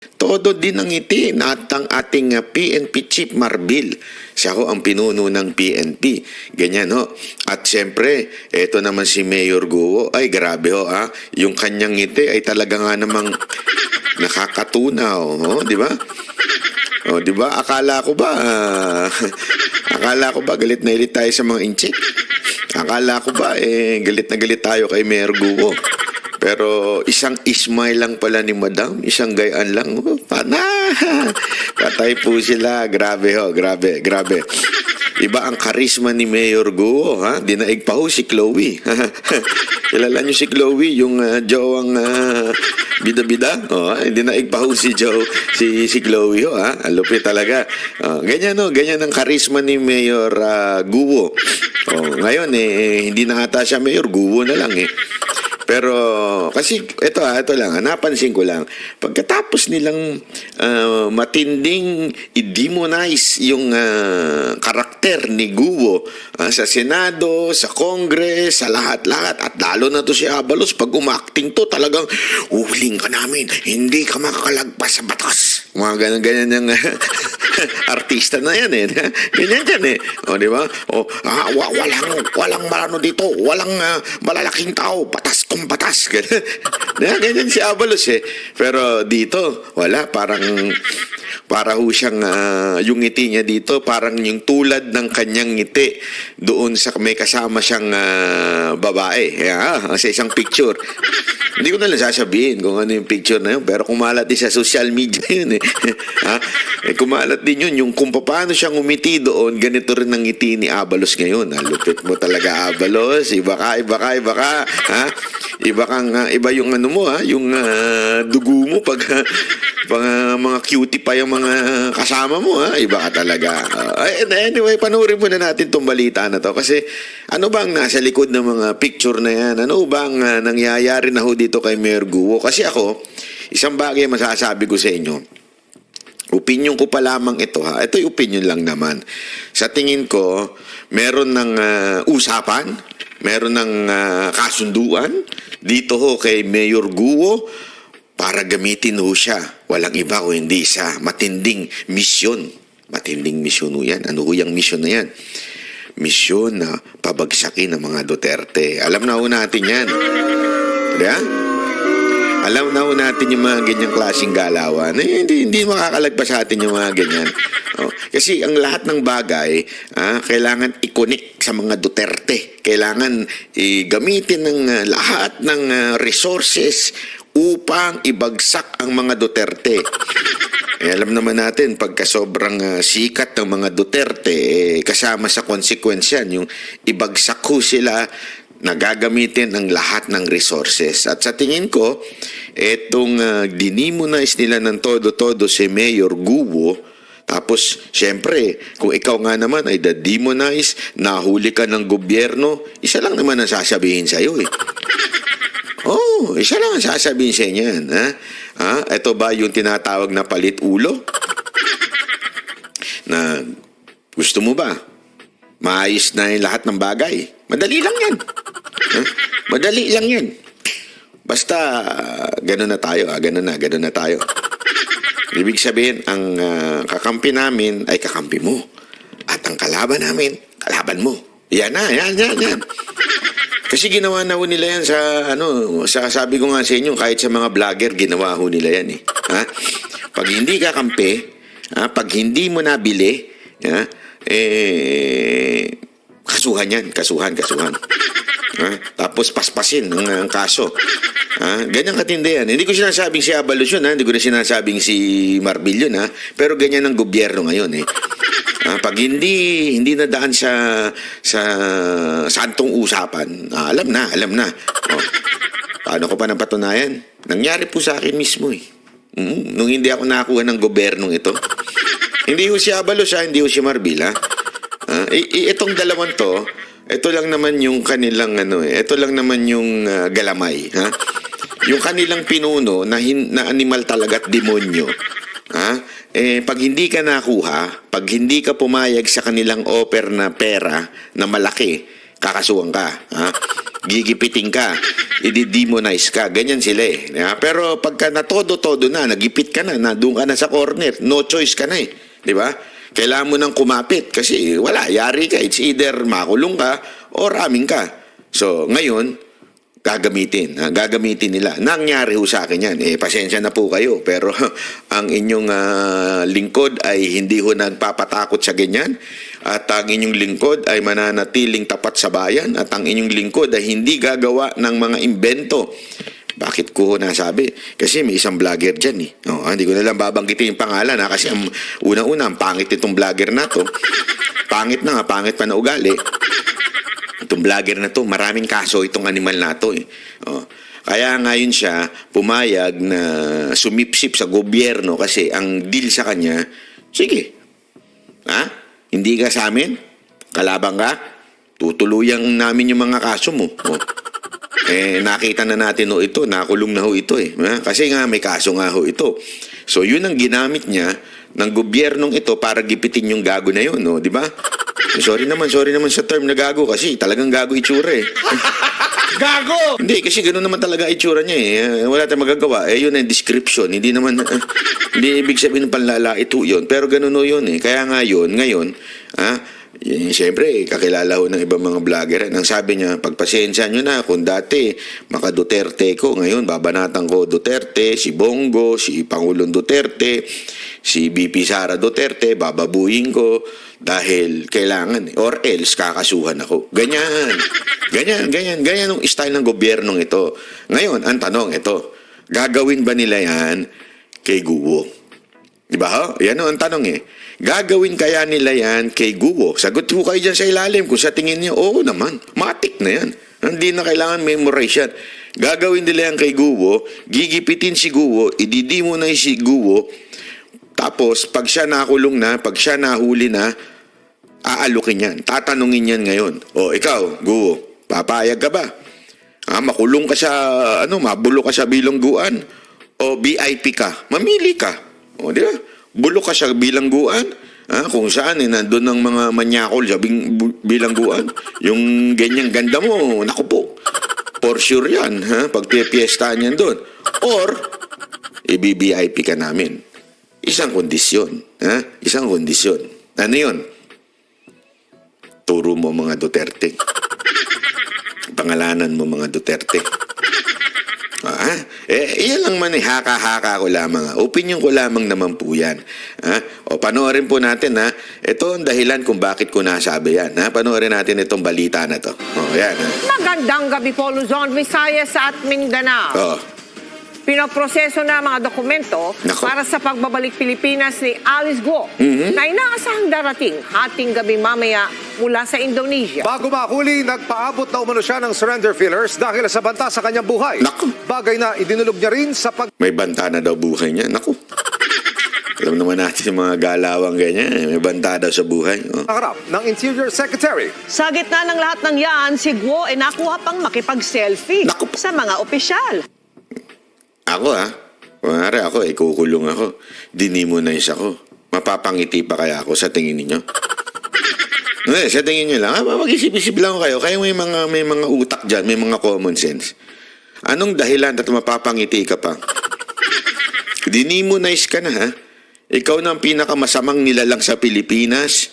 Todo din ang ngiti at ang ating PNP Chief Marbil. Siya ho ang pinuno ng PNP. Ganyan ho. At siyempre, eto naman si Mayor Guo. Ay, grabe ho ha. Yung kanyang ngiti ay talaga nga namang nakakatunaw. Oh, di ba? Oh, di ba? Akala ko ba galit na galit tayo sa mga inchik? Akala ko ba galit na galit tayo kay Mayor Guo? Pero isang ismay lang pala ni Madam, isang gayaan lang. Oh, patay po sila. Grabe ho, grabe, grabe. Iba ang karisma ni Mayor Guo, ha? Dinaig pa ho si Chloe. Kilala niyo si Chloe, yung jowang bida-bida? Oh, dinaig pa ho si Chloe, ho, ha? Ang lupit talaga. Ganyan, no? Ganyan ang karisma ni Mayor Guo. Ngayon, hindi na ata siya Mayor, Guo na lang, Pero kasi ito lang, napansin ko lang, pagkatapos nilang matinding i-demonize yung karakter ni Guo sa Senado, sa Congress, sa lahat-lahat, at lalo na to si Abalos, pag umakting to talagang uhuling ka namin, hindi ka makakalagpas sa batas. Mga ganyan yung artista na yan ganyan yan o di ba? Walang malano dito, walang malalaking tao, batas kung batas. Ganyan si Abalos pero dito wala, para ho siyang yung ngiti niya dito parang yung tulad ng kanyang ngiti doon sa may kasama siyang babae sa isang picture. Hindi ko na lang sasabihin kung ano yung picture na yun, pero kumalat din sa social media yun kumalat din yun yung kung paano siyang umiti doon. Ganito rin ang ngiti ni Abalos ngayon. Lupit mo talaga, Abalos. Iba ka iba yung ano mo yung dugo mo pag mga cutie pa yung mga kasama mo iba ka talaga. Anyway, panoorin muna natin tong balita na to kasi ano bang nasa likod ng mga picture na yan? Ano bang nangyayari na ho dito kay Mayor Guo? Kasi ako, isang bagay masasabi ko sa inyo, opinion ko pa lamang ito ito'y opinion lang naman. Sa tingin ko, meron ng usapan, meron ng kasunduan dito ho kay Mayor Guo para gamitin ho siya. Walang iba o hindi sa matinding misyon. Matinding misyon ho yan. Ano ho yung misyon na yan? Misyon na pabagsakin ng mga Duterte. Alam na ho natin yan. Diba? Alam na ho natin yung mga ganyang klaseng galawan. Hindi makakalagpas sa atin yung mga ganyan. Kasi ang lahat ng bagay, kailangan i-connect sa mga Duterte. Kailangan gamitin ng lahat ng resources upang ibagsak ang mga Duterte. Alam naman natin, pagka sobrang sikat ng mga Duterte, kasama sa consequence yan, yung ibagsak ho sila, nagagamitin ang lahat ng resources. At sa tingin ko, etong dinimonize nila ng todo-todo si Mayor Guo, tapos, siyempre, kung ikaw nga naman ay demonize, nahuli ka ng gobyerno, isa lang naman ang sasabihin sa'yo isa lang ang sasabihin sa inyo yan. Ito ba yung tinatawag na palit ulo? Na gusto mo ba? Maayos na yung lahat ng bagay. Madali lang yan. Madali lang yan. Basta, ganun na tayo. Ganun na tayo. Ibig sabihin, ang kakampi namin ay kakampi mo. At ang kalaban namin, kalaban mo. Yan. Kasi ginawa na ho nila yan sabi ko nga sa inyo, kahit sa mga vlogger, ginawa ho nila yan Pag hindi ka kampi, pag hindi mo nabili, kasuhan yan, kasuhan. Tapos paspasin ang kaso. Ganyan katindi yan. Hindi ko sinasabing si Abalos yun, hindi ko na sinasabing si Marbil yun, pero ganyan ang gobyerno ngayon pag hindi nadaan sa santong usapan, alam na. Paano ko pa napatunayan? Nangyari po sa akin mismo nung hindi ako nakakuha ng gobyernong ito. Hindi ho si Abalos hindi ho si Marbil itong dalawang to, ito lang naman yung kanilang ito lang naman yung galamay yung kanilang pinuno na animal talaga at demonyo. Pag hindi ka nakuha, pag hindi ka pumayag sa kanilang offer na pera na malaki, kakasuhan ka. gigipitin ka, i-demonize ka, ganyan sila eh. Pero pagka natodo-todo na, nagipit ka na, doon ka na sa corner, no choice ka na eh. Di ba? Kailangan mo nang kumapit kasi wala, yari ka. It's either makulong ka or aming ka. So, ngayon, gagamitin nila. Nangyari ho sa akin yan. Pasensya na po kayo. Pero ang inyong lingkod ay hindi ho nagpapatakot sa ganyan. At ang inyong lingkod ay mananatiling tapat sa bayan. At ang inyong lingkod ay hindi gagawa ng mga imbento. Bakit ko nasabi? Kasi may isang vlogger dyan eh. Hindi ko na lang babanggitin yung pangalan kasi ang unang-una, ang pangit itong vlogger na to. Pangit na nga, pangit pa na ugali. Itong vlogger na to, maraming kaso itong animal na to eh. Kaya ngayon siya pumayag na sumipsip sa gobyerno kasi ang deal sa kanya, sige, hindi ka sa amin, kalabang ka, tutuluyan namin yung mga kaso mo. Nakita na natin ito, nakulong na ho ito eh. Kasi nga may kaso nga ho ito. So yun ang ginamit niya ng gobyernong ito para gipitin yung gago na yun, di ba? Sorry naman sa term na gago kasi talagang gago itsura eh. Gago! Hindi, kasi gano'n naman talaga itsura niya eh. Wala tayong magagawa. Yun ang description. Hindi naman, hindi ibig sabihin ng panlalait ho yun. Pero gano'n ho yun eh. Kaya nga yun, ngayon, siyempre, kakilala ho ng ibang mga vlogger. Ang sabi niya, pagpasensya nyo na, kung dati, maka Duterte ko, ngayon, babanatan ko Duterte, si Bongo, si Pangulong Duterte, si BP Sara Duterte, bababuhin ko, dahil kailangan, or else, kakasuhan ako. Ganyan ang style ng gobyernong ito. Ngayon, ang tanong ito, gagawin ba nila yan kay Guo? Diba ho? Yan ang tanong eh. Gagawin kaya nila yan kay Guo? Sagot po kayo dyan sa ilalim kung sa tingin niyo, oo naman, matik na yan. Hindi na kailangan memorize yan. Gagawin nila yan kay Guo, gigipitin si Guo, ididemonize si Guo, tapos pag siya nakulong na, pag siya nahuli na, aalukin yan. Tatanungin yan ngayon. Ikaw, Guo, papayag ka ba? Makulong ka sa, mabulo ka sa bilangguan? O VIP ka? Mamili ka. Di ba? Bulok ka sa bilangguan? Kung saan, nandun ng mga manyakol sa bilangguan. Yung ganyang ganda mo, naku po. For sure yan, pag piestahan yan doon. Or, i-VIP ka namin. Isang kondisyon. Isang kondisyon. Ano yun? Turo mo mga Duterte. Pangalanan mo mga Duterte. Iyan lang man haka-haka ko lamang. Opinion ko lamang naman po yan. Panoorin po natin ito ang dahilan kung bakit ko nasabi yan. Panoorin natin itong balita na to. Yan. Magandang gabi po Luzon, Visayas at Mindanao. Pinoproseso na mga dokumento para sa pagbabalik Pilipinas ni Alice Guo na inaasahang darating hating gabi mamaya mula sa Indonesia. Bago mahuli, nagpaabot na umano siya ng surrender fillers dahil sa banta sa kanyang buhay. Bagay na idinulog niya rin sa May banta na daw buhay niya. Alam naman natin yung mga galawang ganyan. May banta daw sa buhay. Harap ng Interior Secretary. Sa gitna ng lahat ng yan, si Guo ay nakuha pang makipag-selfie sa mga opisyal. Ako kunwari ako, kukulong ako. Dinimonize ako. Mapapangiti pa kaya ako sa tingin ninyo? Sa tingin nyo lang, mag-isip-isip lang kayo. Kaya may mga utak dyan, may mga common sense. Anong dahilan at mapapangiti ka pa? Dinimonize ka na Ikaw na ang pinakamasamang nilalang sa Pilipinas.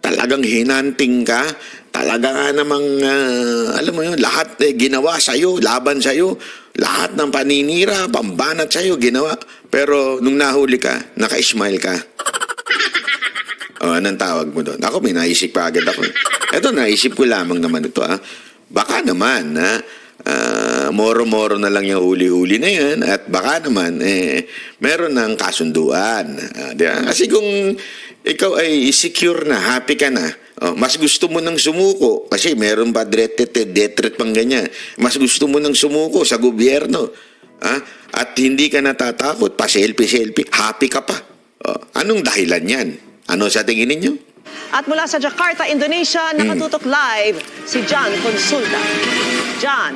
Talagang hinanting ka. Talaga nga namang, alam mo yun, lahat ginawa sa'yo, laban sa'yo. Lahat ng paninira, pambanat sa'yo, ginawa. Pero nung nahuli ka, naka-smile ka. Anong tawag mo doon? Ako, may naisip pa agad ako. Ito, naisip ko lamang naman ito. Baka naman, moro-moro na lang yung huli-huli na yan. At baka naman, meron ng kasunduan. Diba? Kasi kung ikaw ay secure na, happy ka na, mas gusto mo nang sumuko kasi meron pa detret pang ganyan. Mas gusto mo nang sumuko sa gobyerno. At hindi ka natatakot, pa selfie, happy ka pa. Anong dahilan yan? Ano sa tingin ninyo? At mula sa Jakarta, Indonesia, nakatutok live si John Consulta. John.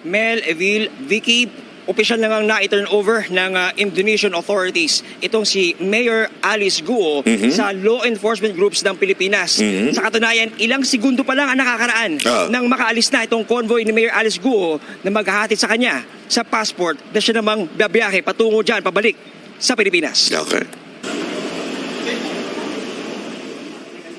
Mel, Evil, Vicky, opisyal na ngang na-turn over ng Indonesian authorities itong si Mayor Alice Guo sa law enforcement groups ng Pilipinas. Sa katunayan, ilang segundo pa lang ang nakakaraan nang makaalis na itong convoy ni Mayor Alice Guo na maghahatid sa kanya sa passport na siya namang babiyahe patungo dyan, pabalik sa Pilipinas. Okay.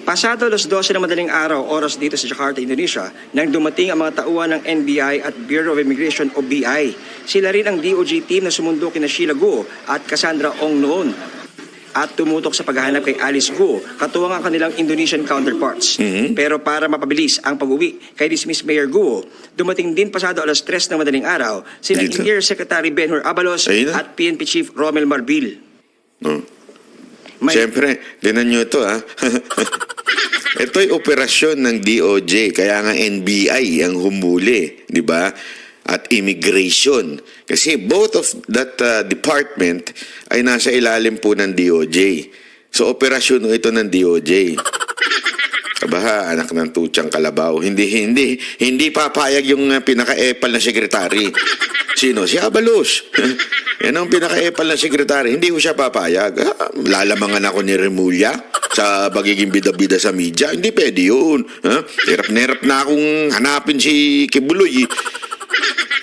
Pasado alas 12 na madaling araw, oras dito sa Jakarta, Indonesia, nang dumating ang mga tauhan ng NBI at Bureau of Immigration o BI. Sila rin ang DOJ team na sumundo kina Sheila Guo at Cassandra Ong noon at tumutok sa paghahanap kay Alice Guo, katuwang ang kanilang Indonesian counterparts. Pero para mapabilis ang pag-uwi kay dismissed Mayor Guo, dumating din pasado alas 3 ng madaling araw sila Dito. Interior Secretary Benhur Abalos Ayun na. at PNP Chief Romel Marbil. Siyempre, tinan nyo ito Ito'y operasyon ng DOJ, kaya nga NBI ang humuli, di ba? At immigration. Kasi both of that department ay nasa ilalim po ng DOJ. So operasyon ito ng DOJ. Kabaha, anak ng tutsang kalabaw. Hindi papayag yung pinaka-epal na sekretary. Sino? Si Abalos. Yan ang pinaka-epal na sekretary. Hindi ko siya papayag. Lalamangan ako ni Remulla sa pagiging bida-bida sa media. Hindi pwede yun. Hirap na akong hanapin si Kibuloy.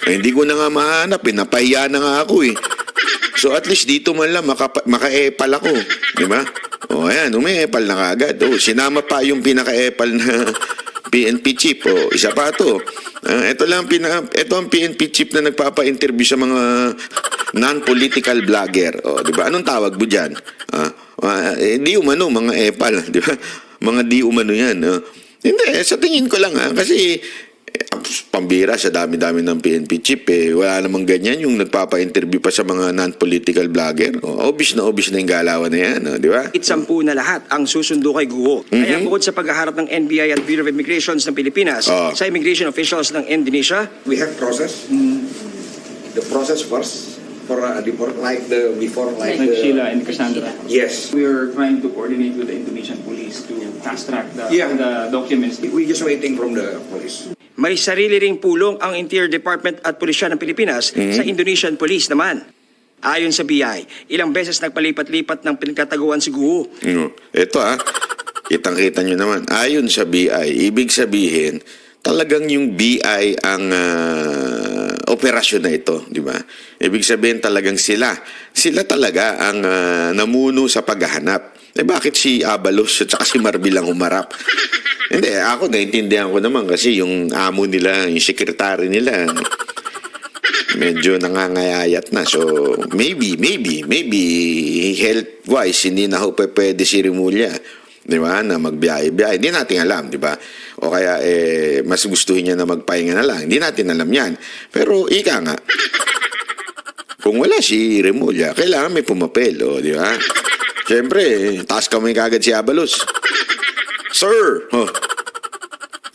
Hindi ko na nga mahanap. Napahiya na nga ako . So at least dito man lang maka-epal ako. Di ba? O ayan, umi-epal na kagad. Sinama pa yung pinaka-epal na PNP chief. Isa pa to. Ito ang PNP chief na nagpapa-interview sa mga non-political vlogger. Di ba? Anong tawag mo dyan? Di umano, mga epal. Di ba? Mga di umano yan. Hindi, sa tingin ko lang kasi pambira sa dami-dami ng PNP chief wala namang ganyan yung nagpapa-interview pa sa mga non-political vlogger. Obvious na yung galawan na yan, di ba? Itsampu na lahat ang susundo kay Guo. Kaya bukod sa paghaharap ng NBI at Bureau of Immigrations ng Pilipinas sa immigration officials ng Indonesia, We have process. The process first for before Like Sheila and Cassandra. Yes. We are trying to coordinate with the Indonesian police to fast track the documents. We just waiting from the police. may sarili ring pulong ang Interior Department at Pulisya ng Pilipinas sa Indonesian Police naman. Ayon sa BI, ilang beses nagpalipat-lipat ng pinagtataguan si Guo. Ito kitang-kita nyo naman. Ayon sa BI, ibig sabihin, talagang yung BI ang operasyon na ito, di ba? Ibig sabihin talagang sila talaga ang namuno sa paghahanap. Bakit si Abalos at saka si Marbil ang humarap? Hindi, ako naintindihan ko naman kasi yung amo nila, yung sekretary nila, medyo nangangayayat na. So, maybe, health-wise, hindi na ho pwede si Remulla, di ba, na magbiyahe-biyahe. Hindi natin alam, di ba? O kaya, mas gustuhin niya na magpahinga na lang. Hindi natin alam yan. Pero, ika nga, kung wala si Remulla, kailangan may pumapel, di ba? Siyempre, taas kamay kagad si Abalos. Sir,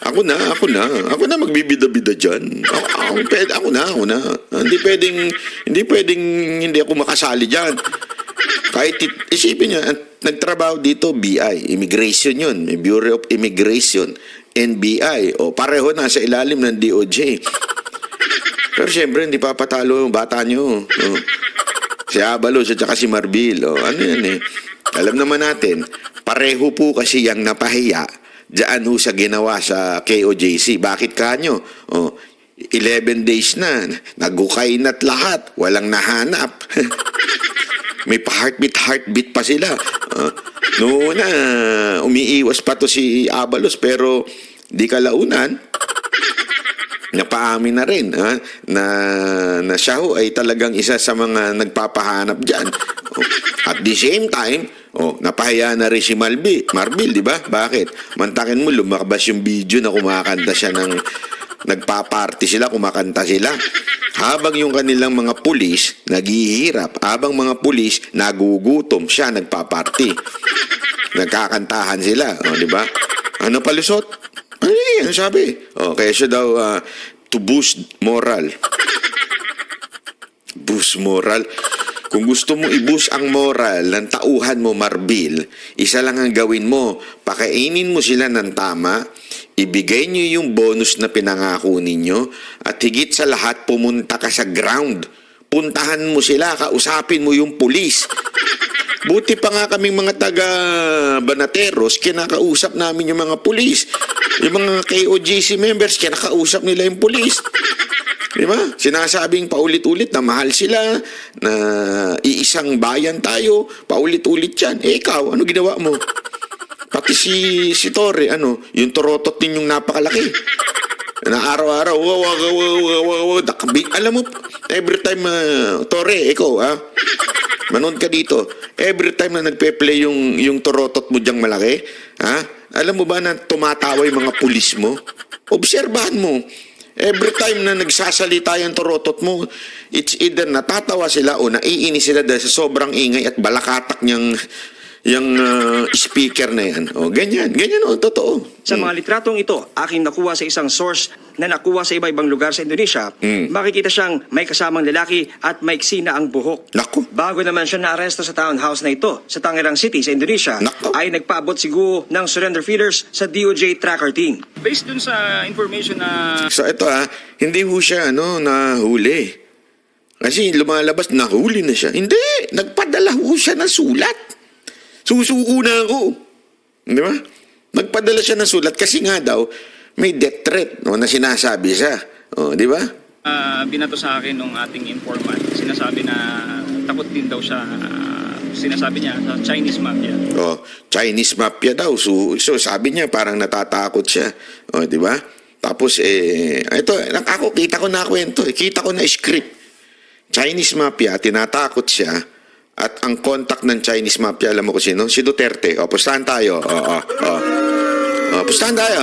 Ako na magbibida-bida dyan. Ako na. Hindi pwedeng hindi ako makasali dyan. Kahit isipin nyo, nagtrabaho dito, BI, immigration yun, may Bureau of Immigration, NBI, pareho na sa ilalim ng DOJ. Pero siyempre, hindi papatalo yung bata nyo. Si Abalos at saka si Marbil. Ano yan Alam naman natin, pareho po kasi yung napahiya diyan ho sa ginawa sa KOJC. Bakit kanyo? 11 days na, nagukay na't lahat, walang nahanap. May pa-heartbeat pa sila. Noon na, umiiwas pa to si Abalos, pero di kalaunan, napaamin na rin na siya ho ay talagang isa sa mga nagpapahanap dyan. At the same time, napahiya na rin si Marbil, di ba? Bakit? Mantakin mo, lumabas yung video na kumakanta siya nagpa-party sila, kumakanta sila. Habang yung kanilang mga pulis naghihirap, habang mga pulis nagugutom, siya nagpa-party. Nagkakantahan sila, di ba? Ano palusot? Ano sabi? Kaya siya daw to boost moral. Boost moral. Kung gusto mo i-boost ang moral ng tauhan mo, Marbil, isa lang ang gawin mo. Pakainin mo sila ng tama, ibigay nyo yung bonus na pinangako ninyo, at higit sa lahat, pumunta ka sa ground. puntahan mo sila, kausapin mo yung pulis. Buti pa nga kaming mga taga Banateros, kinakausap namin yung mga pulis. Yung mga KOJC members, kinakausap nila yung pulis. Di ba? Sinasabing paulit-ulit na mahal sila, na iisang bayan tayo, paulit-ulit yan. Eh ikaw, ano ginawa mo? Pati si Torre, yung torotot ninyong napakalaki. Na araw-araw, alam mo, every time, Torre, ikaw, manood ka dito. Every time na nagpe-play yung torotot mo diyang malaki, alam mo ba na tumatawa yung mga pulis mo? Obserbahan mo. Every time na nagsasalita yung torotot mo, it's either natatawa sila o naiinis sila dahil sa sobrang ingay at balakatak niyang yung speaker na yan. O, ganyan, totoo. Sa mga litratong ito, aking nakuha sa isang source na nakuha sa iba-ibang lugar sa Indonesia, makikita siyang may kasamang lalaki at maiksi na ang buhok. Naku. Bago naman siya naaresto sa townhouse na ito sa Tangerang City sa Indonesia, Naku. ay nagpaabot si Guo ng surrender feelers sa DOJ tracker team. Based dun sa information na So, ito hindi ho siya, nahuli. Kasi lumalabas, nahuli na siya. Hindi, nagpadala ho siya ng sulat. Susuko na ako. Di ba? Nagpadala siya ng sulat kasi nga daw, may death threat na sinasabi siya. O, di ba? binato sa akin ng ating informant, sinasabi na takot din daw siya, sinasabi niya sa Chinese mafia. Oh, Chinese mafia daw. So sabi niya parang natatakot siya. Oh, di ba? Tapos ito, ako kita ko na kwento, kita ko na script. Chinese mafia, tinatakot siya. At ang contact ng Chinese mafia, alam mo kung sino? Si Duterte. O, pustahan tayo. Pustahan tayo.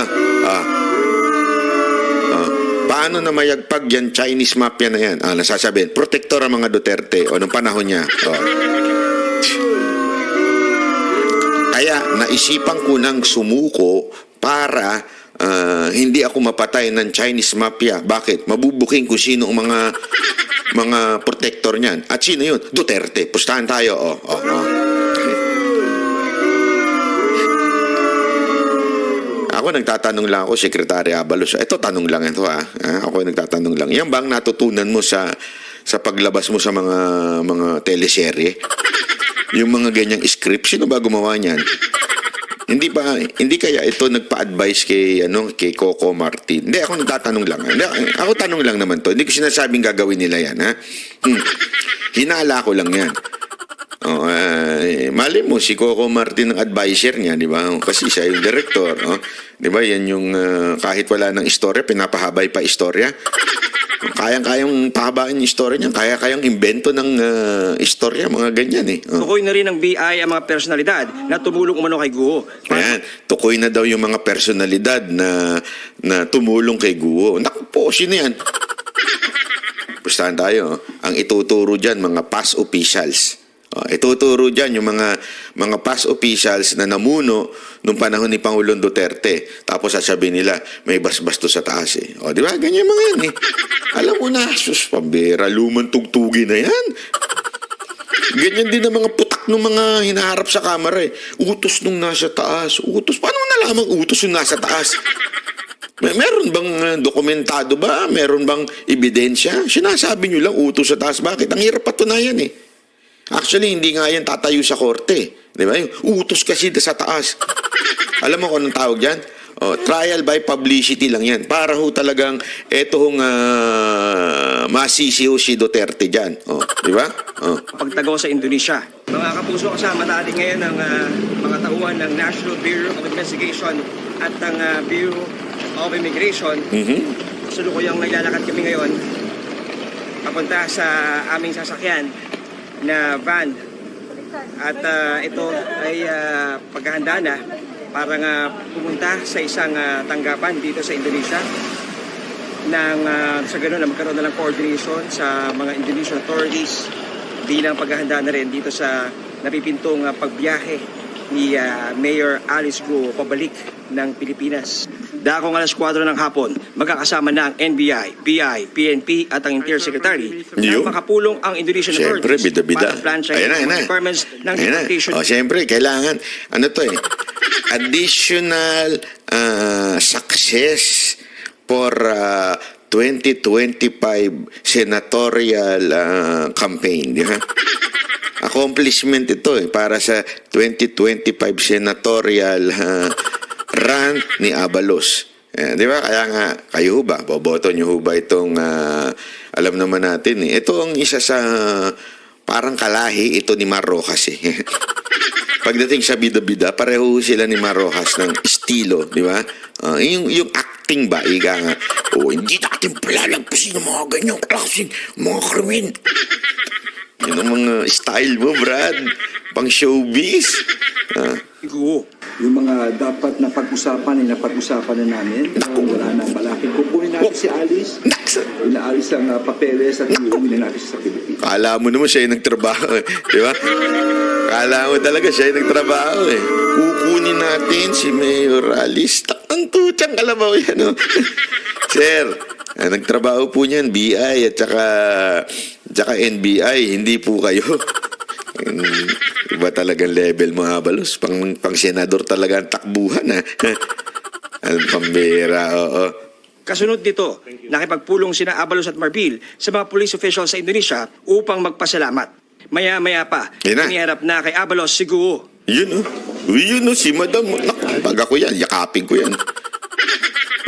Paano na mayagpag yan Chinese mafia na yan? Nasasabihin, protektor ang mga Duterte. O, nung panahon niya. Kaya, naisipan ko nang sumuko para hindi ako mapatay ng Chinese mafia. Bakit? Mabubuking kung sino ang mga protector niyan. At sino yun? Duterte. Pustahan tayo. Ako nagtatanong lang ako, Secretary Abalos. Ito tanong lang ito Ako nagtatanong lang. Yan bang natutunan mo sa paglabas mo sa mga teleserye? Yung mga ganyang script, sino ba gumawa niyan? Hindi kaya ito nagpa-advise kay Coco Martin. Hindi, ako nagtatanong lang. Ako tanong lang naman to. Hindi ko sinasabing gagawin nila yan, Hinala ko lang yan. Mali mo, si Coco Martin ang advisor niya, di ba? Kasi siya yung director, Di ba? Yan yung kahit wala ng istorya, pinapahabay pa istorya. Kayang pahabain yung istorya niya, kayang invento ng istorya, mga ganyan Tukoy na rin ng BI ang mga personalidad na tumulong umano kay Guo. Ayan, tukoy na daw yung mga personalidad na tumulong kay Guo. Naku po, sino yan? Pustahan tayo. Ang ituturo dyan, mga past officials. Ituturo dyan yung mga past officials na namuno nung panahon ni Pangulong Duterte. Tapos sasabihin nila, may basbas to sa taas di ba? Ganyan mga yan Alam mo na, sus, pambera, lumang tugtugi na yan. Ganyan din ang mga putak ng mga hinaharap sa kamera Utos nung nasa taas. Utos, paano nalamang utos yung nasa taas? Meron bang dokumentado ba? Meron bang ebidensya? Sinasabi nyo lang, utos sa taas. Bakit? Ang hirap patunayan Actually, hindi nga yan tatayo sa korte. Di ba? Utos kasi sa taas. Alam mo kung anong tawag dyan? Trial by publicity lang yan. Para talagang etong masisiyo si Duterte dyan. Di ba? Pagtagaw sa Indonesia. Mga kapuso, kasama natin ngayon ang mga tauhan ng National Bureau of Investigation at ng Bureau of Immigration. Sulukuyang naglalakad kami ngayon papunta sa aming sasakyan na van. At ito ay paghahanda na para pumunta sa isang tanggapan dito sa Indonesia nang sa ganoon na magkaroon na lang coordination sa mga Indonesian authorities bilang paghahanda na rin dito sa napipintong pagbiyahe ni Mayor Alice Guo pabalik ng Pilipinas. Dakong alas 4 ng hapon, magkakasama na ang NBI, BI, PNP at ang Interior Secretary na makapulong ang Indonesian Siyempre, authorities bida-bida. para plansya ng mga requirements ng deportation. Siyempre, kailangan, additional success for 2025 senatorial campaign, di ba? Accomplishment ito para sa 2025 senatorial run ni Abalos. Di ba? Kaya nga, kayo ba? Boboto nyo ba itong, alam naman natin ito ang isa sa parang kalahi ito ni Mar Rojas Pagdating sa bida-bida, pareho sila ni Mar Rojas ng estilo, di ba? Yung acting ba, ika nga, hindi natin palalagpasin ng mga ganyang klaseng mga krimen. Yun ang mga style mo, Brad. Pang showbiz. Go. Yung mga dapat na pag-usapan ay napag-usapan na namin. Wala nang malaki. Kukunin natin si Alice. Inaalis ang papeles at iuwi na natin sa Pilipinas. Kala mo naman siya yung nagtrabaho di ba? Kala mo talaga siya yung nagtrabaho Kukunin natin si Mayor Alice. Ang tutang kalabaw yan Sir, nagtrabaho po niyan BI at saka NBI, hindi po kayo. Iba talagang level mga Abalos. Pang senador talaga ang takbuhan Ang pambira, oo. Kasunod nito, nakipagpulong sina Abalos at Marbil sa mga police officials sa Indonesia upang magpasalamat. Maya-maya pa, iniharap na kay Abalos si Guo. Yun Yun si Madam. Pag ako yan, yakapin ko yan.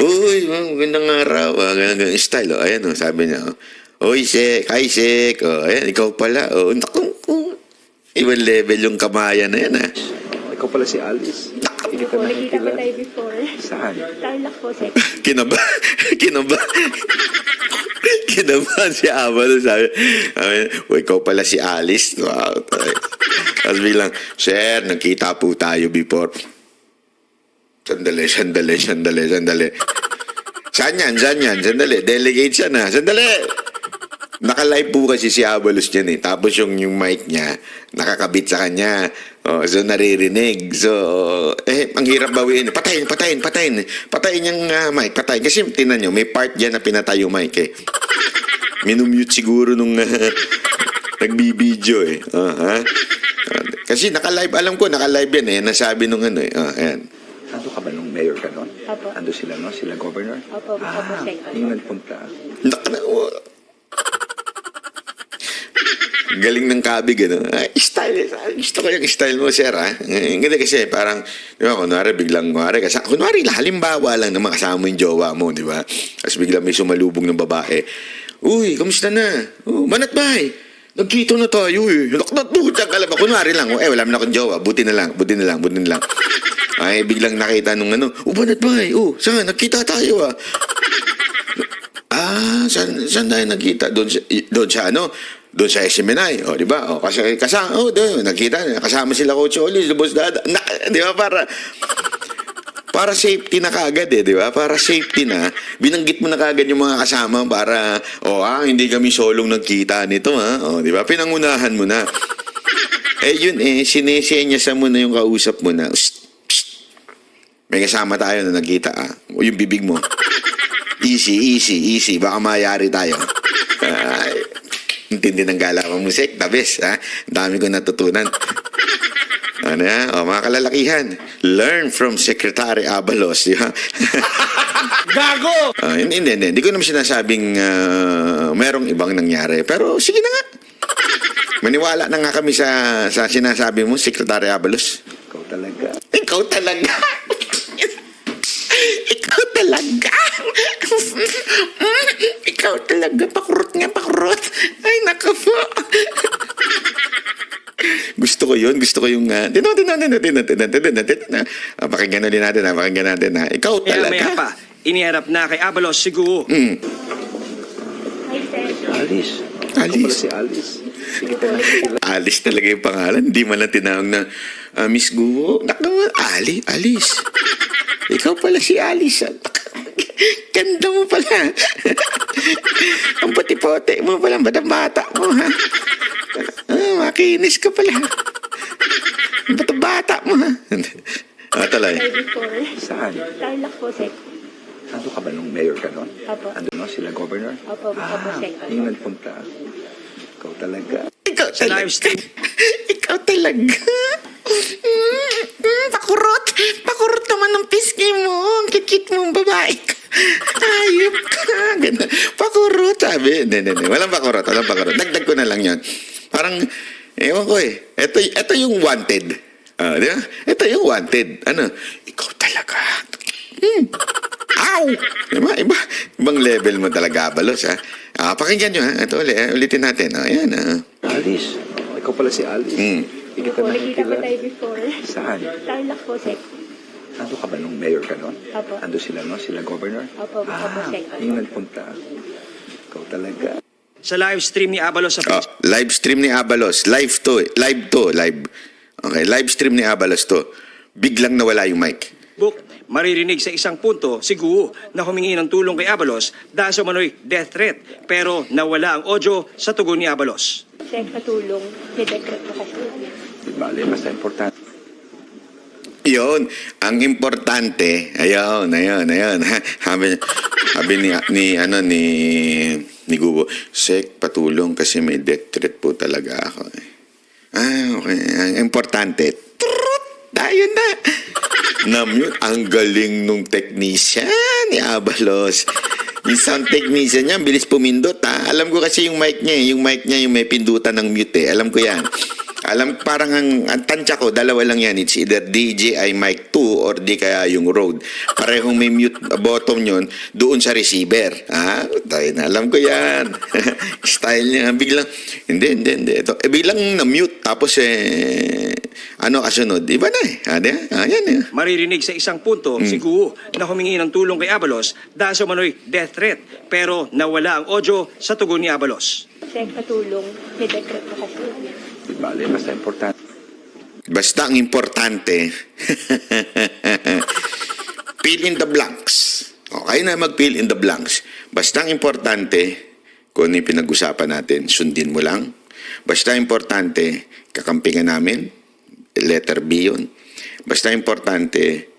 Uy, magandang araw. Ganang style. Ayan sabi niya. Uy, Sek. Hi, Sek. Ayan, ikaw pala. Ibang level yung kamayan na yan Ikaw pala si Alice. Nakita ko tayo before. Saan? Tarlac po, Sek. Kinaba si Abalo. Sabi, ikaw pala si Alice. Wow. Tapos bilang, Sir, nagkita po tayo before. Sandali. Saan yan? Sandali. Delegate siya na. Sandali. Naka-live po kasi si Abalos dyan Tapos yung mic niya, nakakabit sa kanya. So, naririnig. So, ang hirap bawiin. Patayin. Patayin yung mic. Patayin. Kasi tinan nyo, may part dyan na pinatay yung mic Minumute siguro nung nagbibideo Kasi naka-live, alam ko, naka-live yan Nasabi nung ayan. Ando ka ba nung mayor ka nun? Opo. Ando sila, no? Sila governor? Opo, Sek. Yung nagpunta. Galing ng kabig, style. Gusto ko yung style mo, sir, Hindi kasi parang, di ba, kunwari, halimbawa lang naman kasama mo yung jowa mo, di ba? Tapos biglang may sumalubong ng babae. Uy, kamusta na? Manat ba nagkita na tayo Nakatutang ka lang ba? Kunwari lang, wala mo na akong jowa. Buti na lang. Ay, biglang nakita nung manat ba saan? Nagkita tayo saan tayo nagkita? Doon sa SMNI, di ba? Kasi doon nakita, kasama sila Coach Oli, Lubos Dada. Di ba para safety na kagad di ba? Para safety na, binanggit mo na kagad yung mga kasama para hindi kami solong nagkita nito di ba? Pinangunahan mo na. Yun sinesenyasa mo na yung kausap mo na. May kasama tayo na nagkita yung bibig mo. Easy. Baka mayari tayo. Intindi ng gala mo, Sek. The best, Ang dami ko natutunan. Mga kalalakihan, learn from Secretary Abalos, di ba? Gago! Hindi ko naman sinasabing merong ibang nangyari. Pero sige na nga. Maniwala na nga kami sa sinasabi mo, Secretary Abalos. Ikaw talaga. Ikaw talaga. Ikaw talaga. Pakurot. Ay, naku po. Gusto ko yung pakinggan ulit natin ikaw talaga. Maya pa, iniharap na kay Abalos si Guo. Hi, Sek. Alice. Ikaw pala si Alice. Alice talaga yung pangalan. Hindi man lang tinawag na Miss Guo. Alice. Ikaw pala si Alice. Ganda mo pala. Ang puti-puti mo pala. Bata mo, makinis ka pala. Ang bata mo, Talay. Tayo before. Saan? Tarlac po, Sek. Ando ka ba nung mayor ka nun? Opo. Ando, no? Sila governor? Opo, Sek. Yung nagpunta. Ikaw talaga. Ikaw Sa talaga. live stream. Ikaw talaga. Pakurot naman ng pisngi mo. Ang kikit mong babae ka. Ayop ka. Ganun. Pakurot, sabi. Hindi. Walang pakurot. Dagdag ko na lang yan. Parang, ewan ko eh. Ito yung wanted. Di ba? Ito yung wanted. Ano? Ikaw talaga. Ow! Diba? Ibang level mo talaga, Abalos, ha? Pakinggan nyo, ha? Ito ulitin natin. Ayan, Alice. Ikaw pala si Alice. Hindi kita Po, nakita ko nakikilala. tayo before. Saan? Tarlac po, Sek. Ando ka ba nung mayor ka nun? Apo. Ando sila, no? Sila governor? Opo, Sek. Yung nagpunta. Ikaw talaga. Sa live stream ni Abalos sa Facebook, live stream ni Abalos. Live. Okay, live stream ni Abalos to. Biglang nawala yung mic. maririnig sa isang punto si Guo na humingi ng tulong kay Abalos dahil sa umano'y death threat pero nawala ang audio sa tugon ni Abalos. Sek, patulong. May decret po kasi. Di bale, basta importante. Yun, ang importante, ayun. Sabi ni Gubo, Sek, patulong kasi may death threat po talaga ako. Okay. Ang importante, ayun na. Namute, ang galing nung technician ni Abalos. Yung sound technician niya, bilis pumindot ha. Alam ko kasi yung mic niya yung may pindutan ng mute Alam ko yan. Parang ang tansya ko, dalawa lang yan. It's either DJI mic 2 or di kaya yung Rode. Parehong may mute bottom yun doon sa receiver. Alam ko yan. Style niya. Biglang, hindi. Ito, biglang na-mute. Tapos kasunod? Iba na Yan Maririnig sa isang punto si Guo na humingi ng tulong kay Abalos dahil sa umano'y death threat pero nawala ang audio sa tugon ni Abalos. Sek, patulong. May decret po kasi. Di bale, basta importante. Basta ang importante, fill in the blanks. Okay na mag-fill in the blanks. Basta ang importante, kung ano yung pinag-usapan natin, sundin mo lang. Basta importante, kakampingan namin, letter B yun. Basta importante,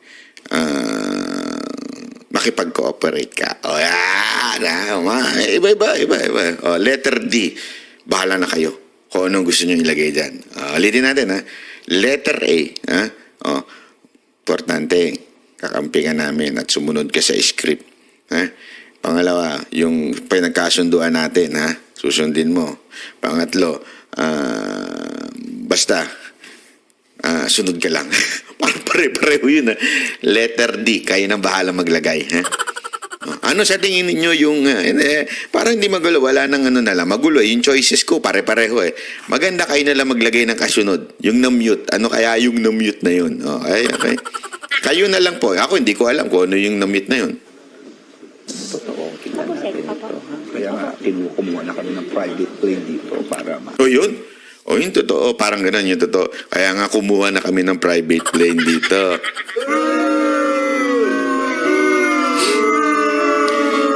makipag-cooperate ka. Iba. Letter D, bahala na kayo kung anong gusto nyo ilagay dyan. Ulitin natin, Letter A, importante, kakampingan namin at sumunod ka sa script. Pangalawa, yung pinagkasunduan natin, susundin mo. Pangatlo, basta, sunod ka lang. Parang pare-pareho yun. Letter D, kayo nang bahala maglagay. Ano sa tingin ninyo yung, parang hindi magulo, wala nang magulo. Yung choices ko, pare-pareho Maganda kayo na lang maglagay ng kasunod. Yung na-mute, ano kaya yung na-mute na yun? Okay. Kayo na lang po. Ako hindi ko alam kung ano yung na-mute na yun. Totoo, tingnan Opo, Sek. natin Opo. ito. Kaya nga, kumuha na kami ng private plane dito para Yun? Yung totoo, parang ganun yung totoo. Kaya nga kumuha na kami ng private plane dito.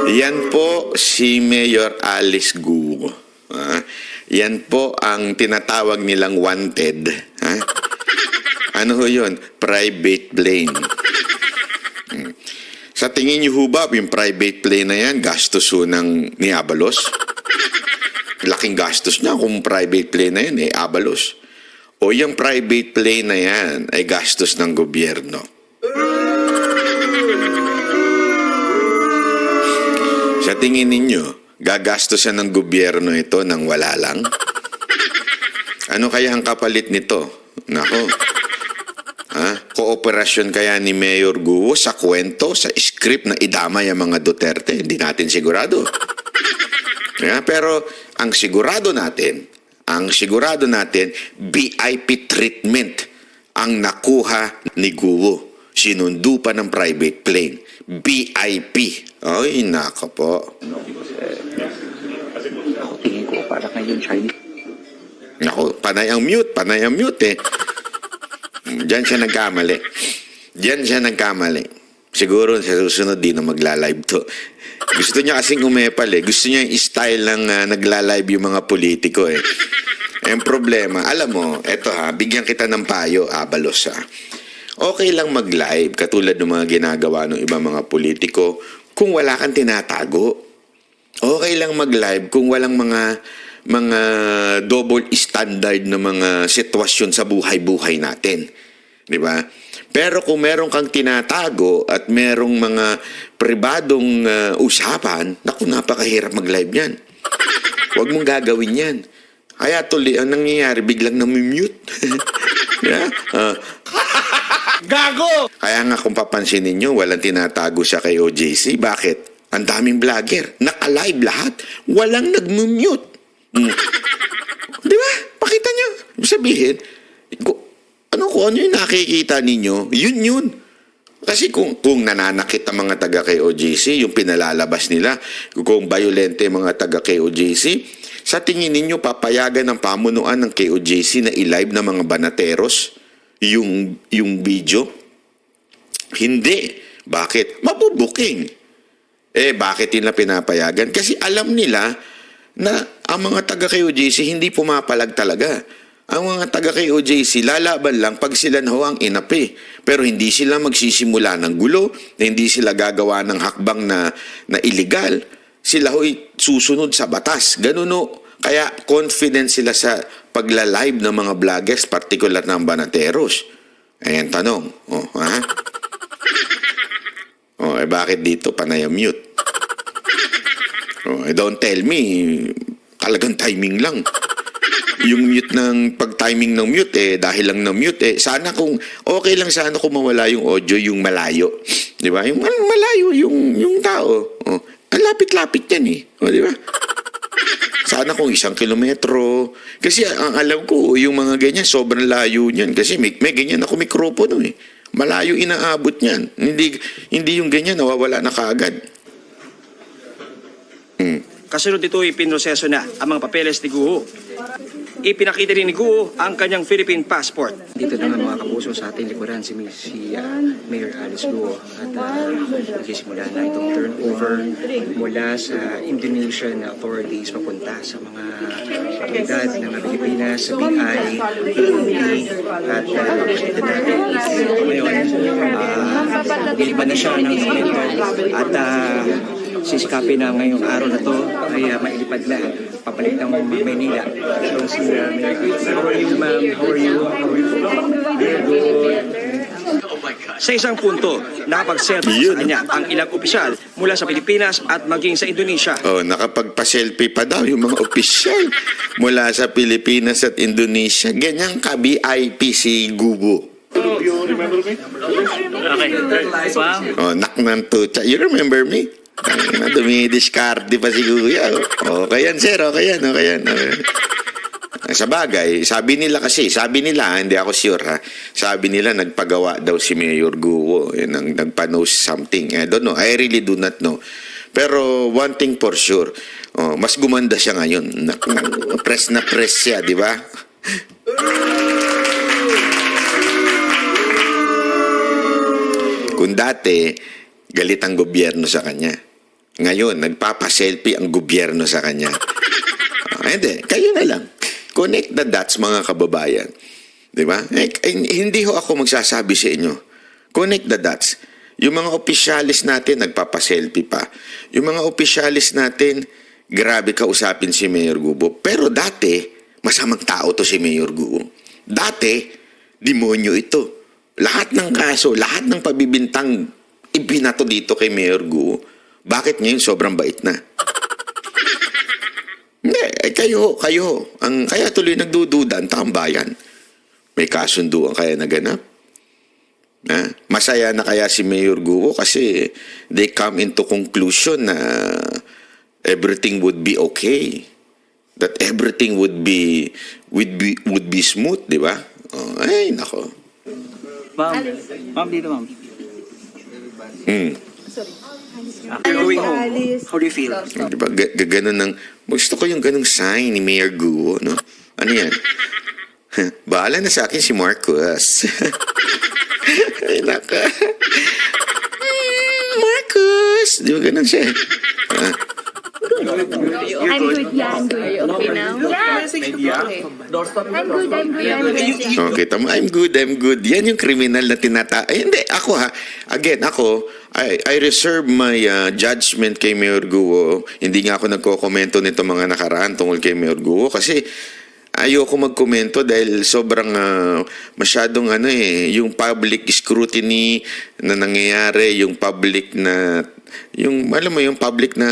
Yan po si Mayor Alice Guo. Yan po ang tinatawag nilang wanted. Ano ho yun? Private plane. Sa tingin niyo ho ba, yung private plane na yan, gastos ho ng ni Abalos? Laking gastos niya kung private plane na yan, Abalos. O yung private plane na yan ay gastos ng gobyerno. Sa tingin ninyo, gagastosan ng gobyerno ito nang wala lang? Ano kaya ang kapalit nito? Nako. Kooperasyon kaya ni Mayor Guo sa kwento, sa script na idamay ang mga Duterte? Hindi natin sigurado. Pero ang sigurado natin, VIP treatment ang nakuha ni Guo. Sinundo pa ng private plane. VIP. Ay, nako po. ako tingin ko para ngayon Chinese. Nako, panay ang mute Diyan siya nagkamali. Siguro sa susunod di na magla-live to. Gusto niya kasing umepal Gusto niya yung style ng nagla-live yung mga politiko Ang problema, alam mo, eto bigyan kita ng payo, Abalos Okay lang mag-live, katulad ng mga ginagawa ng ibang mga politiko, kung wala kang tinatago. Okay lang mag-live kung walang mga double standard na mga sitwasyon sa buhay-buhay natin. Di ba? Pero kung meron kang tinatago at merong mga pribadong usapan, naku, napakahirap mag-live yan. Huwag mong gagawin yan. Kaya tuloy, ang nangyayari, biglang namimute. Yeah? Gago! Kaya nga kung papansinin nyo, walang tinatago siya kay OJC. Bakit? Ang daming vlogger. Naka-live lahat. Walang nag-mute. Di ba? Pakita nyo. Sabihin, kung ano yung nakikita ninyo, yun. Kasi kung nananakit ang mga taga kay OJC, yung pinalalabas nila, kung violente mga taga kay OJC, sa tingin ninyo papayagan ng pamunuan ng KOJC na i-live ng mga banateros yung video? Hindi. Bakit? Mabubuking. Bakit nila pinapayagan? Kasi alam nila na ang mga taga KOJC hindi pumapalag talaga. Ang mga taga KOJC lalaban lang pag sila na ang inapi. Pero hindi sila magsisimula ng gulo, hindi sila gagawa ng hakbang na illegal. Sila ho'y susunod sa batas. Ganun o. Kaya confident sila sa pagla-live ng mga vloggers, particular ng banateros. Ayan tanong. Bakit dito panay ang mute? Don't tell me, talagang timing lang. Yung mute ng pag-timing ng mute, dahil lang ng mute, sana kung, okay lang sana kung mawala yung audio, yung malayo. Di ba? Yung malayo, yung tao. Ang lapit-lapit yan di ba? Sana kung 1 kilometro. Kasi ang alam ko, yung mga ganyan, sobrang layo niyan. Kasi may ganyan ako mikropono Malayo inaabot niyan. Hindi yung ganyan, nawawala na kaagad. Kasunod nito, ipinroseso na ang mga papeles ni Guo. Ipinakita rin ni Guo ang kanyang Philippine passport. Dito naman mga kapuso sa ating likuran si Mayor Alice Guo at nagsisimula na itong turnover mula sa Indonesian authorities papunta sa mga otoridad ng Pilipinas, sa BI, at ito natin. Ngayon, nilipan na siya ng dokumento at sisikapin na ngayong araw na to ay mailipad na papalit ng Maynila. So si how are you, ma'am? How are you? Very good. Sa isang punto, nakapag-selfie sa kanya ang ilang opisyal mula sa Pilipinas at maging sa Indonesia. Nakapagpa-selfie pa daw yung mga opisyal mula sa Pilipinas at Indonesia. Ganyan ka VIP si Gubo. You remember me? Okay. Wow. Naknan to. You remember me? Dumidiskarte pa si Kuya. Okay yan, sir. Okay yan. Sa bagay, sabi nila, hindi ako sure sabi nila nagpagawa daw si Mayor Guo, nagpa-post something. I don't know, I really do not know. Pero one thing for sure, mas gumanda siya ngayon. Press na press siya, di ba? Kung dati, galit ang gobyerno sa kanya. Ngayon, nagpapaselfie ang gobyerno sa kanya. Hindi, kayo na lang. Connect the dots, mga kababayan. Di ba? Hindi ho ako magsasabi sa inyo. Connect the dots. Yung mga opisyalis natin, nagpapaselfie pa. Yung mga opisyalis natin, grabe kausapin si Mayor Guo. Pero dati, masamang tao to si Mayor Guo. Dati, demonyo ito. Lahat ng kaso, lahat ng pabibintang ibinato dito kay Mayor Guo. Bakit ngayon sobrang bait na? Hindi, kayo. Kaya tuloy nagdududa ang taong bayan. May kasunduan kaya naganap? Masaya na kaya si Mayor Guo kasi they come into conclusion na everything would be okay. That everything would be smooth, di ba? Ay, nako. Ma'am, dito ma'am. Going home, how do you feel? Diba, ganun ng, gusto ko yung ganung sign ni Mayor Guo, no? Ano yan? Bahala na sa akin si Marcos. Ay, naka. Marcos! Di ba ganun siya? I'm good, yeah, I'm good. Okay now? Yeah. I'm good. Okay, tama. I'm good. Yan yung kriminal na hindi, ako Again, I reserve my judgment kay Mayor Guo. Hindi nga ako nagkokomento nito mga nakaraan tungkol kay Mayor Guo kasi ayoko magkomento dahil sobrang masyadong yung public scrutiny na nangyayari, yung public na alam mo yung public na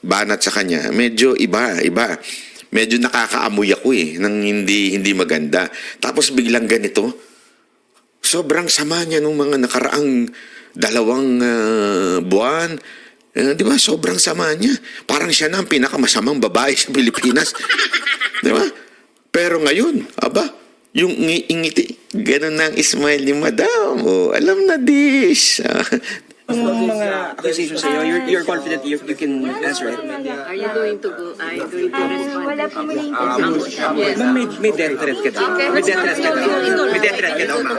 banat sa kanya, medyo iba. Medyo nakakaamoy ako ng hindi maganda. Tapos biglang ganito. Sobrang sama niya nung mga nakaraang 2 buwan. Di ba? Sobrang sama niya. Parang siya na ang pinakamasamang babae sa Pilipinas. Di ba? Pero ngayon, yung ngiti, ganun na ang smile ni Madam. Oh, alam na this. Yung mga accusations sa'yo, you're confident you can answer it? Are you going to respond? Wala po muna interview. Ma'am, may death threat ka daw. May death threat ka daw. May death threat ka daw, ma'am.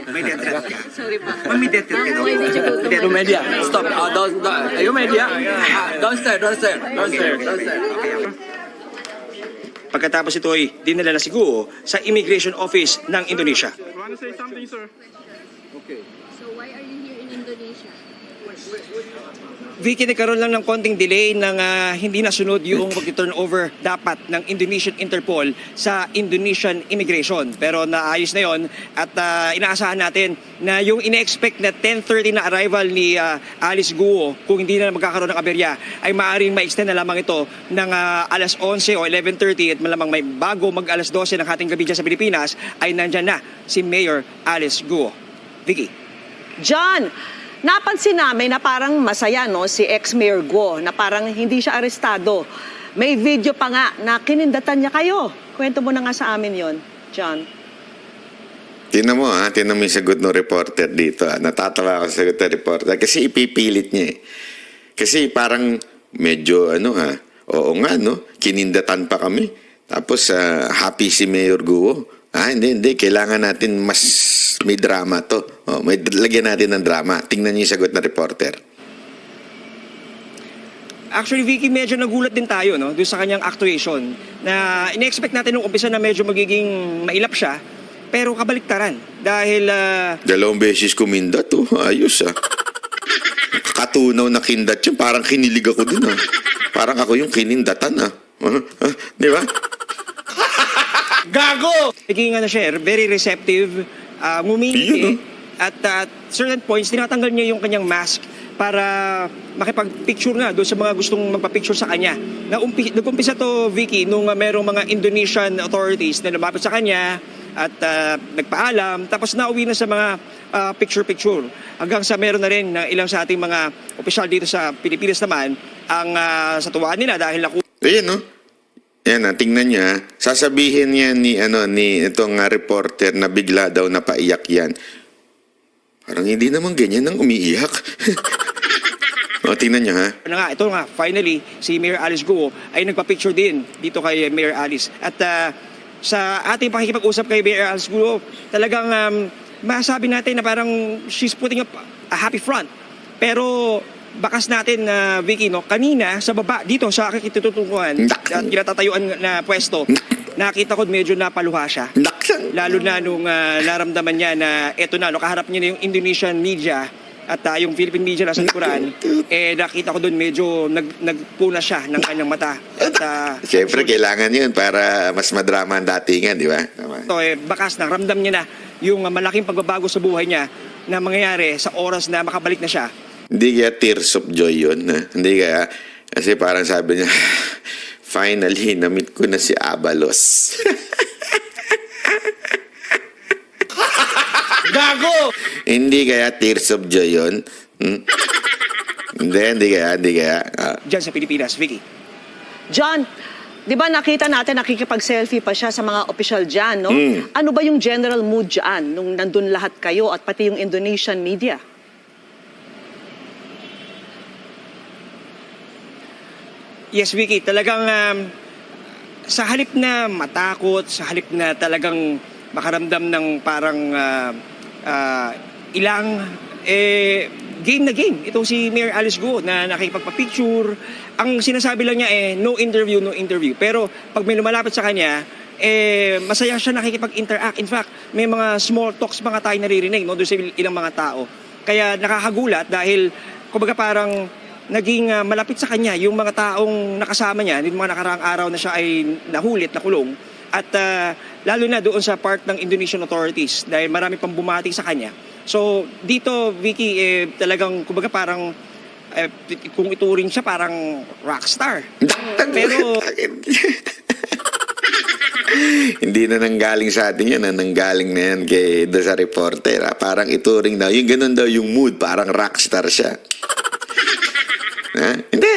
May death threat ka. Sorry po. Ma'am, may death threat ka daw. You media, stop. You media, don't stare. Pagkatapos ito ay dinala na si Guo sa Immigration Office ng Indonesia. So why are you here in Indonesia? Vicky, nagkaroon lang ng konting delay ng hindi nasunod yung pag-turnover dapat ng Indonesian Interpol sa Indonesian Immigration. Pero naayos na yon at inaasahan natin na yung ine-expect na 10:30 na arrival ni Alice Guo, kung hindi na magkakaroon ng aberya, ay maaaring ma-extend na lamang ito ng alas 11 o 11:30 at malamang may bago mag-alas 12 ng hating gabi dyan sa Pilipinas ay nandyan na si Mayor Alice Guo. Vicky. John, napansin namin na parang masaya si ex-Mayor Guo na parang hindi siya arestado. May video pa nga na kinindatan niya kayo. Kwento mo na nga sa amin yon, John. Tingnan mo tingnan mo yung sagot ng reporter dito. Natatawa ako sa sagot ng reporter kasi ipipilit niya Kasi parang medyo oo nga kinindatan pa kami. Tapos happy si Mayor Guo. Hindi. Kailangan natin mas may drama to. May lagyan natin ng drama. Tingnan niyo yung sagot ng reporter. Actually, Vicky, medyo nagulat din tayo doon sa kanyang actuation na ine-expect natin nung umpisa na medyo magiging mailap siya, pero kabaliktaran. Dahil 2 beses kumindat ayos Katunaw na kindat yun. Parang kinilig ako dun Parang ako yung kinindatan Di ba? Gago! Naging siya, very receptive, ngumingiti, at certain points, tinatanggal niya yung kanyang mask para makipag-picture nga doon sa mga gustong magpa-picture sa kanya. Nag-umpisa to, Vicky, nung merong mga Indonesian authorities na lumapit sa kanya at nagpaalam, tapos nauwi na sa mga picture-picture. Hanggang sa meron na rin na ilang sa ating mga opisyal dito sa Pilipinas naman ang sa tuwaan nila dahil Ayan, Yan tingnan niya. Sasabihin niya ni itong reporter na bigla daw napaiyak yan. Parang hindi naman ganyan ang umiiyak. Tingnan niya Ito nga, finally, si Mayor Alice Guo ay nagpa-picture din dito kay Mayor Alice. At sa ating pakikipag-usap kay Mayor Alice Guo, talagang masabi natin na parang she's putting up a happy front. Pero bakas natin na Vicky, kanina sa baba dito sa aking kitututunguhan at kinatatayuan na pwesto, nakita ko medyo napaluha siya. Lalo na nung naramdaman niya na eto na, kaharap niya na yung Indonesian media at yung Philippine media nasa likuran, nakita ko doon medyo nagpuna siya ng kanyang mata. At siyempre kailangan yun para mas madrama ang datingan, di ba? Bakas na ramdam niya na yung malaking pagbabago sa buhay niya na mangyayari sa oras na makabalik na siya. Hindi kaya tears of joy yun. Hindi kaya. Kasi parang sabi niya, finally, na-meet ko na si Abalos. Gago! Hindi kaya tears of joy yun. Hindi kaya. Diyan sa Pilipinas, Vicky. John, di ba nakita natin nakikipag-selfie pa siya sa mga opisyal dyan, Ano ba yung general mood dyan nung nandun lahat kayo at pati yung Indonesian media? Yes, Vicky, talagang sa halip na matakot, sa halip na talagang makaramdam ng parang game na game. Itong si Mayor Alice Guo na nakikipagpa-picture. Ang sinasabi lang niya no interview. Pero pag may lumalapit sa kanya, masaya siya nakikipag-interact. In fact, may mga small talks mga tayo naririnig doon sa ilang mga tao. Kaya nakakagulat dahil kumbaga parang naging malapit sa kanya yung mga taong nakasama niya, yung mga nakaraang araw na siya ay nahulit, nakulong. At lalo na doon sa part ng Indonesian authorities dahil marami pang bumati sa kanya. So dito, Vicky, talagang kumbaga parang kung ituring siya parang rockstar. Pero hindi na nanggaling sa atin yan, nanggaling na yan kay sa reporter. Parang ituring daw, yung ganun daw yung mood, parang rockstar siya. Hindi,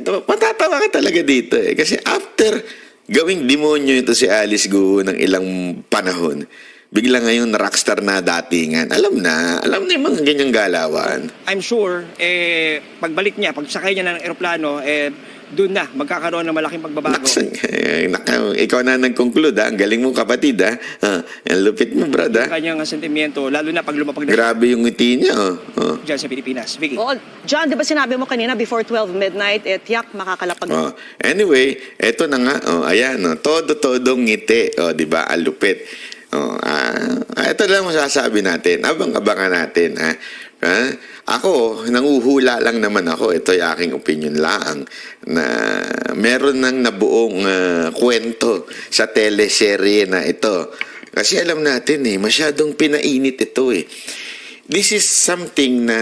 matatawa ka talaga dito eh. Kasi after gawing demonyo ito si Alice Guo ng ilang panahon, bigla ngayon rockstar na datingan. Alam na yung mga ganyang galawan. I'm sure, pagbalik niya, pagsakay niya ng eroplano, doon na magkakaroon ng malaking pagbabago. Ikaw na nag-conclude, ha? Ang galing mo, kapatid, ha? Ang lupit mo, brad, ha? Kanyang sentimiento, lalo na pag lumapag na Grabe yung ngiti niya, dyan sa Pilipinas. Vicky. Oh, John, di ba sinabi mo kanina before 12 midnight, tiyak makakalapag. Anyway, eto na nga, ayan, todo-todong ngiti, di ba? Ang lupit. Ito lang masasabi natin. Abang-abangan natin, ha? Ako, nanguhula lang naman ako. Ito yung aking opinion lang na meron nang nabuong kwento sa teleserye na ito. Kasi alam natin masyadong pinainit ito eh. This is something na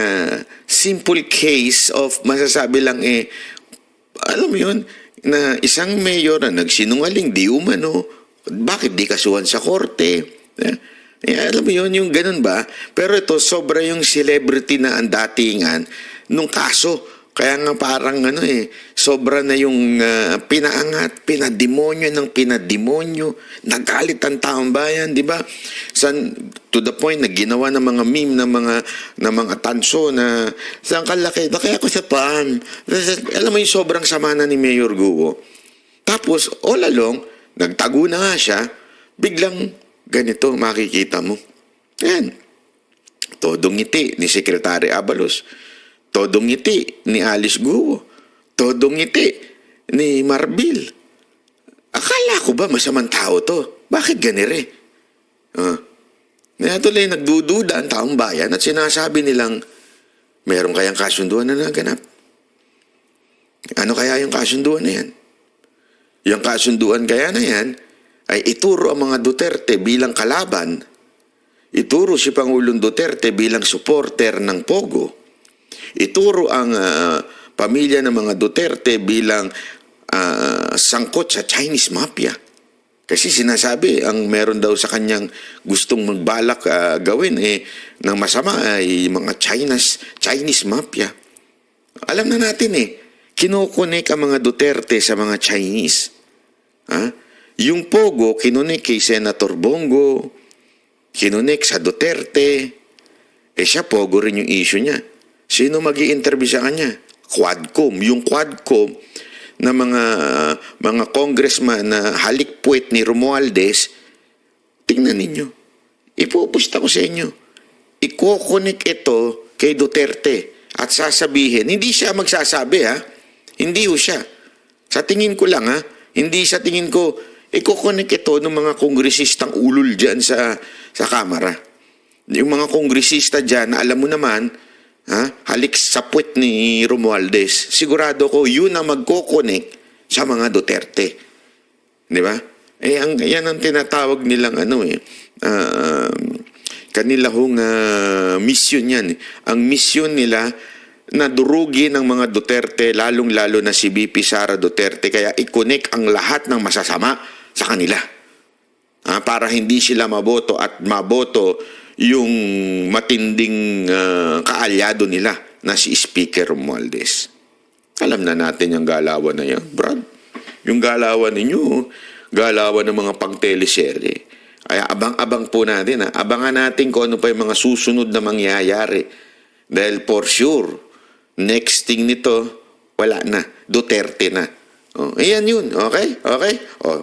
simple case of masasabi lang alam mo yun, na isang mayor na nagsinungaling, di umano, bakit di kasuhan sa korte? Alam mo yun, yung ganun ba? Pero ito, sobra yung celebrity na ang datingan nung kaso. Kaya nga parang sobra na yung pinaangat, pinademonyo ng pinademonyo. Nagalit ang taong bayan, di ba? To the point na ginawa ng mga meme ng mga tanso na saan kalaki, kaya ko sa pan. Alam mo yung sobrang sama na ni Mayor Guo. Tapos, all along, nagtago na nga siya, biglang ganito makikita mo. Yan. Todong ngiti ni Secretary Abalos. Todong ngiti ni Alice Guo. Todong ngiti ni Marbil. Akala ko ba masamang tao to? Bakit ganire? Tuloy nagdududa ang taong bayan at sinasabi nilang meron kayang kasunduan na naganap. Ano kaya yung kasunduan na yan? Yung kasunduan kaya na yan ay ituro ang mga Duterte bilang kalaban, ituro si Pangulong Duterte bilang supporter ng Pogo, ituro ang pamilya ng mga Duterte bilang sangkot sa Chinese Mafia. Kasi sinasabi, ang meron daw sa kanyang gustong magbalak gawin ng masama ay mga Chinese Mafia. Alam na natin kinukunik ang mga Duterte sa mga Chinese. Yung Pogo, kinunik kay Senator Bongo, kinunik sa Duterte. Siya, Pogo rin yung issue niya. Sino mag-i-interview sa kanya? Quadcom. Yung Quadcom na mga congressman na halikpuit ni Romualdez, tingnan ninyo. Ipupusta ko sa inyo. Ikukunik ito kay Duterte at sasabihin, hindi siya magsasabi Hindi ho siya. Sa tingin ko lang hindi sa tingin ko, ikukunik ito ng mga kongresistang ulul dyan sa Kamara. Yung mga kongresista dyan, alam mo naman, halik sa puwet ni Romualdez. Sigurado ko, yun ang magkukunik sa mga Duterte. Di ba? Yan ang tinatawag nilang kanila hong mission yan. Ang mission nila na durugin ng mga Duterte, lalong-lalo na si BP Sara Duterte, kaya ikonek ang lahat ng masasama sa kanila. Para hindi sila maboto at maboto yung matinding kaalyado nila na si Speaker Romualdez. Alam na natin yung galawan na yan, Brad. Yung galawan ninyo, galawan ng mga pang-teleserye. Kaya abang-abang po natin. Abangan natin kung ano pa yung mga susunod na mangyayari. Dahil for sure, next thing nito, wala na. Duterte na. Ayan yun. Okay? Okay?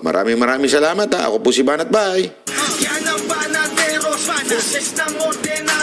Maraming salamat. Ako po si Banat Bay. Yan ang banateros, boses ng ordena.